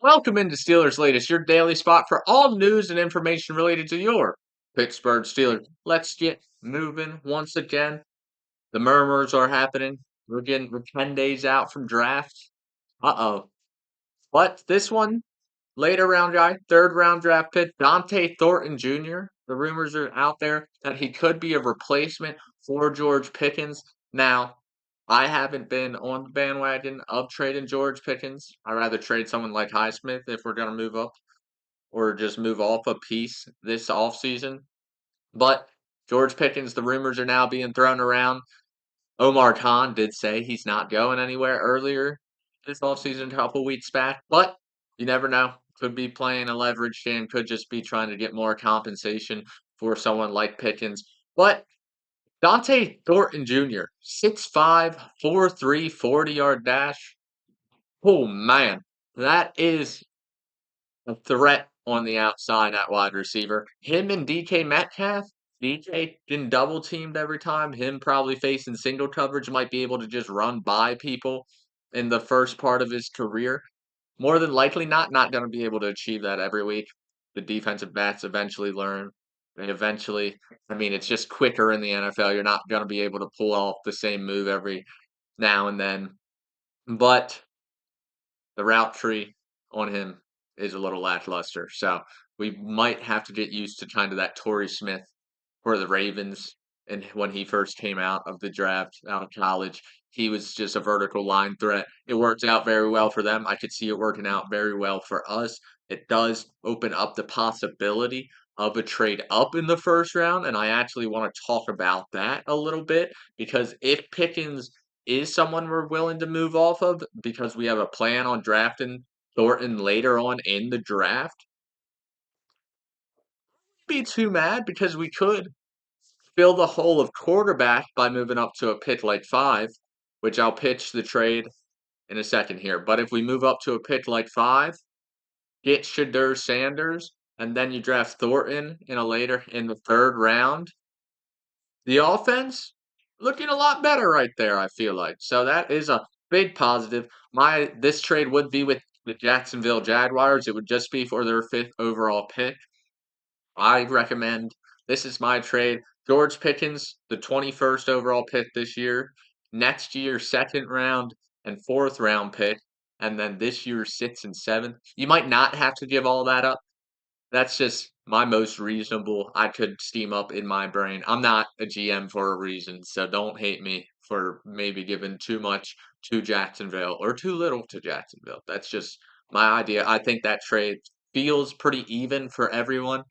Welcome into Steelers Latest, your daily spot for all news and information related to your Pittsburgh Steelers. Let's get moving once again. The murmurs are happening. We're 10 days out from draft. Uh-oh. But this one, later round guy, third round draft pick, Dante Thornton Jr. The rumors are out there that he could be a replacement for George Pickens. Now, I haven't been on the bandwagon of trading George Pickens. I'd rather trade someone like Highsmith if we're going to move up or just move off a piece this offseason. But George Pickens, the rumors are now being thrown around. Omar Khan did say he's not going anywhere earlier this offseason, a couple weeks back, but you never know. Could be playing a leverage game, could just be trying to get more compensation for someone like Pickens. But Dante Thornton Jr., 6'5, 4'3, 40-yard dash. Oh, man. That is a threat on the outside at wide receiver. Him and DK Metcalf, DK getting double teamed every time. Him probably facing single coverage, might be able to just run by people in the first part of his career. More than likely not going to be able to achieve that every week. The defensive backs eventually learn. They eventually, I mean, it's just quicker in the NFL. You're not going to be able to pull off the same move every now and then. But the route tree on him is a little lackluster. So we might have to get used to kind of that Torrey Smith for the Ravens. And when he first came out of the draft, out of college, he was just a vertical line threat. It worked out very well for them. I could see it working out very well for us. It does open up the possibility of a trade up in the first round. And I actually want to talk about that a little bit because if Pickens is someone we're willing to move off of because we have a plan on drafting Thornton later on in the draft, be too mad because we could fill the hole of quarterback by moving up to a pick like 5, which I'll pitch the trade in a second here. But if we move up to a pick like 5, get Shadur Sanders, and then you draft Thornton in the third round, the offense looking a lot better right there, I feel like. So that is a big positive. This trade would be with the Jacksonville Jaguars. It would just be for their 5th overall pick. I recommend this is my trade. George Pickens, the 21st overall pick this year. Next year, 2nd round and 4th round pick. And then this year, 6th and 7th. You might not have to give all that up. That's just my most reasonable I could steam up in my brain. I'm not a GM for a reason, so don't hate me for maybe giving too much to Jacksonville or too little to Jacksonville. That's just my idea. I think that trade feels pretty even for everyone.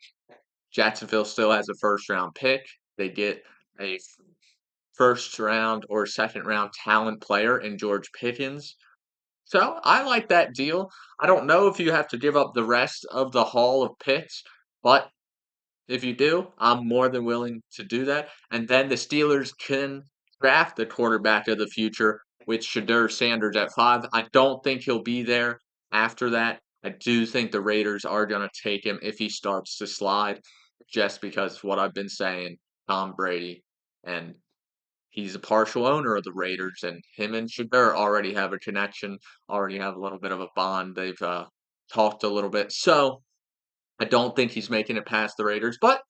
Jacksonville still has a first round pick. They get a first round or second round talent player in George Pickens. So I like that deal. I don't know if you have to give up the rest of the haul of picks, but if you do, I'm more than willing to do that. And then the Steelers can draft the quarterback of the future with Shadur Sanders at 5. I don't think he'll be there after that. I do think the Raiders are going to take him if he starts to slide, just because of what I've been saying, Tom Brady, and he's a partial owner of the Raiders, and him and Shadur already have a connection, already have a little bit of a bond. They've talked a little bit. So I don't think he's making it past the Raiders, but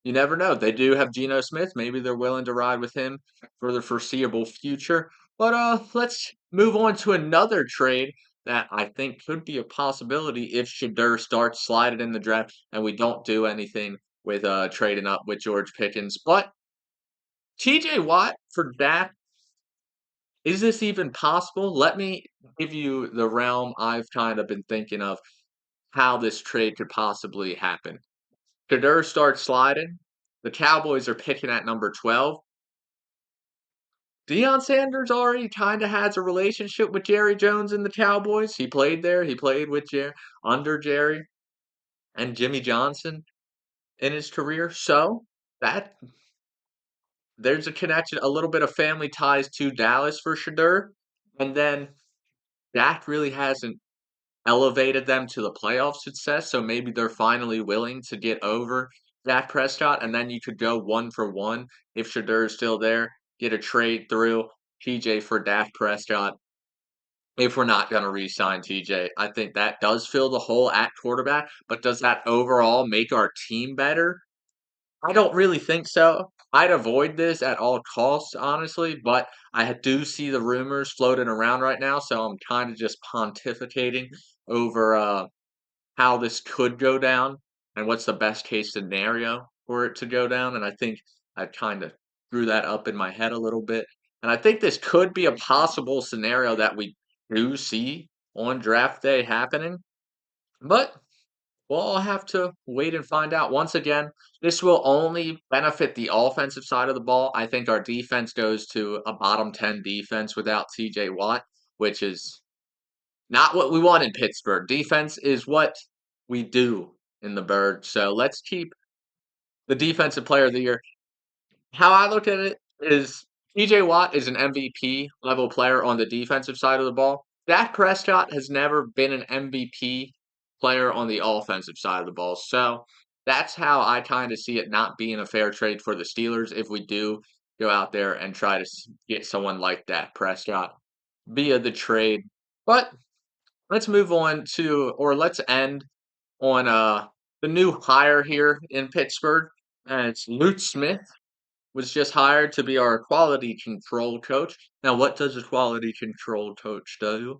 you never know. They do have Geno Smith. Maybe they're willing to ride with him for the foreseeable future. But let's move on to another trade that I think could be a possibility if Shadur starts sliding in the draft and we don't do anything with trading up with George Pickens. But TJ Watt for Dak, is this even possible? Let me give you the realm I've kind of been thinking of how this trade could possibly happen. Shadur starts sliding. The Cowboys are picking at number 12. Deion Sanders already kind of has a relationship with Jerry Jones and the Cowboys. He played there. He played with under Jerry and Jimmy Johnson in his career. So that there's a connection, a little bit of family ties to Dallas for Shadur. And then Dak really hasn't elevated them to the playoff success, so maybe they're finally willing to get over Dak Prescott, and then you could go 1 for 1 if Shadur is still there, get a trade through PJ for Dak Prescott. if we're not going to re-sign TJ. I think that does fill the hole at quarterback, but does that overall make our team better? I don't really think so. I'd avoid this at all costs, honestly, but I do see the rumors floating around right now, so I'm kind of just pontificating over how this could go down and what's the best case scenario for it to go down. And I think I kind of threw that up in my head a little bit. And I think this could be a possible scenario that we do see on draft day happening. But we'll all have to wait and find out. Once again, this will only benefit the offensive side of the ball. I think our defense goes to a bottom 10 defense without TJ Watt, which is not what we want in Pittsburgh. Defense is what we do in the Bird. So let's keep the defensive player of the year. How I look at it is TJ Watt is an MVP level player on the defensive side of the ball. Dak Prescott has never been an MVP player on the offensive side of the ball. So that's how I kind of see it not being a fair trade for the Steelers if we do go out there and try to get someone like Dak Prescott via the trade. But let's move on to, or let's end on the new hire here in Pittsburgh. And it's Luke Smith was just hired to be our quality control coach. Now, what does a quality control coach do?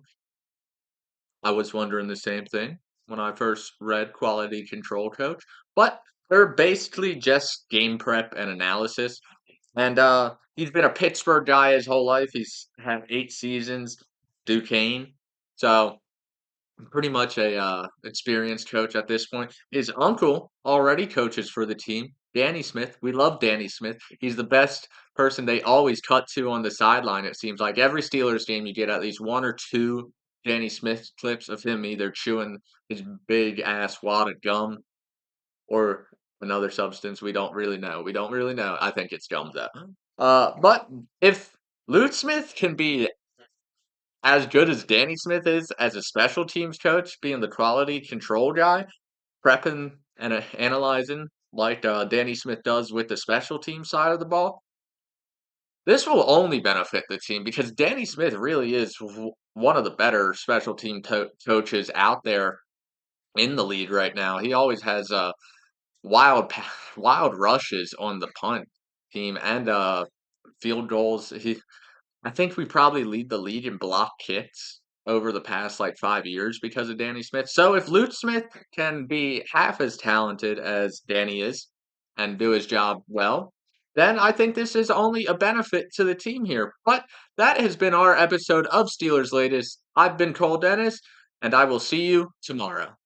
I was wondering the same thing when I first read quality control coach, but they're basically just game prep and analysis. And he's been a Pittsburgh guy his whole life. He's had 8 seasons, Duquesne. So pretty much a experienced coach at this point. His uncle already coaches for the team, Danny Smith. We love Danny Smith. He's the best person they always cut to on the sideline. It seems like every Steelers game you get at least one or two Danny Smith clips of him either chewing his big ass wad of gum or another substance. We don't really know. We don't really know. I think it's gum though. But if Lute Smith can be as good as Danny Smith is as a special teams coach, being the quality control guy, prepping and analyzing like Danny Smith does with the special team side of the ball, this will only benefit the team because Danny Smith really is one of the better special team coaches out there in the league right now. He always has wild rushes on the punt team and field goals. I think we probably lead the league in block kicks over the past like 5 years because of Danny Smith. So if Luke Smith can be half as talented as Danny is and do his job well, then I think this is only a benefit to the team here. But that has been our episode of Steelers Latest. I've been Cole Dennis, and I will see you tomorrow.